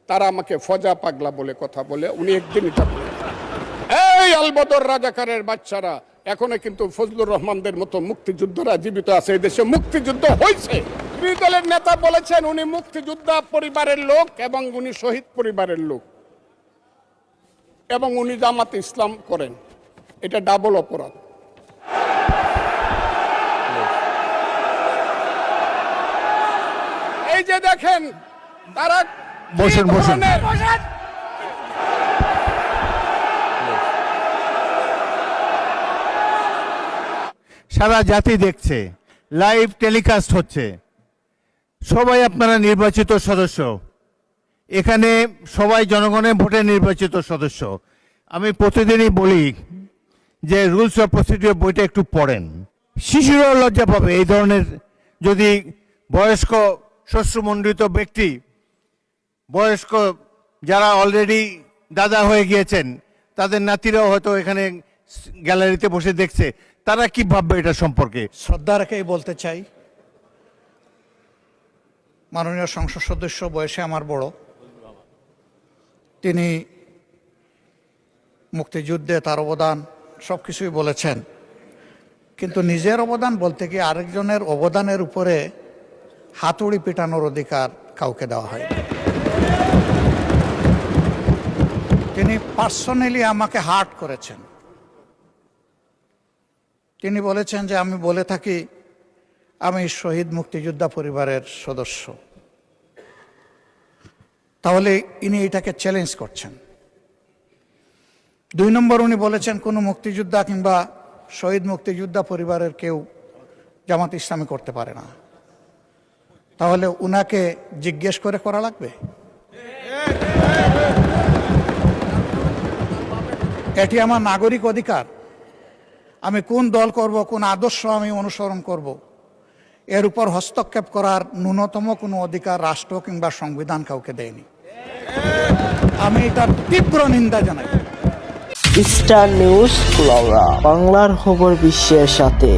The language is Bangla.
তারা আমাকে ফজা পাগলা বলে কথা বলে। উনি একদিন এটা বলে, এই আলবদর রাজাকারের বাচ্চারা, এখনো কিন্তু ফজলুর রহমানদের মতো মুক্তিযোদ্ধারা জীবিত আছে। এই দেশে মুক্তিযুদ্ধ হয়েছে। বিরোধী দলের নেতা বলেছেন উনি মুক্তিযোদ্ধা পরিবারের লোক এবং উনি শহীদ পরিবারের লোক এবং উনি জামাতে ইসলাম করেন। এটা ডাবল অপরাধ। এই যে দেখেন তারা বসেন। সারা জাতি দেখছে, লাইভ টেলিকাস্ট হচ্ছে। সবাই আপনারা নির্বাচিত সদস্য, এখানে সবাই জনগণের ভোটে নির্বাচিত সদস্য। আমি প্রতিদিনই বলি যে রুলস অফ প্রসিডিওর বইটা একটু পড়েন। শিশুরাও লজ্জা পাবে এই ধরনের, যদি বয়স্ক শ্বশ্রমণ্ডিত ব্যক্তি, বয়স্ক যারা অলরেডি দাদা হয়ে গিয়েছেন, তাদের নাতিরাও হয়তো এখানে গ্যালারিতে বসে দেখছে, তারা কি ভাববে এটা সম্পর্কে? শ্রদ্ধা রেখেই বলতে চাই, মাননীয় সংসদ সদস্য বয়সে আমার বড়, তিনি মুক্তিযুদ্ধে তার অবদান সব কিছুই বলেছেন, কিন্তু নিজের অবদান বলতে গিয়ে আরেকজনের অবদানের উপরে হাতুড়ি পিটানোর অধিকার কাউকে দেওয়া হয়। তিনি পার্সোনালি আমাকে হার্ট করেছেন। তিনি বলেছেন যে আমি বলে থাকি আমি শহীদ মুক্তিযোদ্ধা পরিবারের সদস্য, তাহলে ইনি এটাকে চ্যালেঞ্জ করছেন। 2 নম্বর, উনি বলেছেন কোনো মুক্তিযোদ্ধা কিংবা শহীদ মুক্তিযোদ্ধা পরিবারের কেউ জামাত ইসলামী করতে পারে না। তাহলে উনাকে জিজ্ঞেস করে করা লাগবে? এটি আমার নাগরিক অধিকার। আমি কোন দল করব, কোন আদর্শ আমি অনুসরণ করব, এর উপর হস্তক্ষেপ করার ন্যূনতম কোনো অধিকার রাষ্ট্র কিংবা সংবিধান কাউকে দেয়নি। আমি এটার তীব্র নিন্দা জানাই। স্টার নিউজ, বাংলার খবর বিশ্বের সাথে।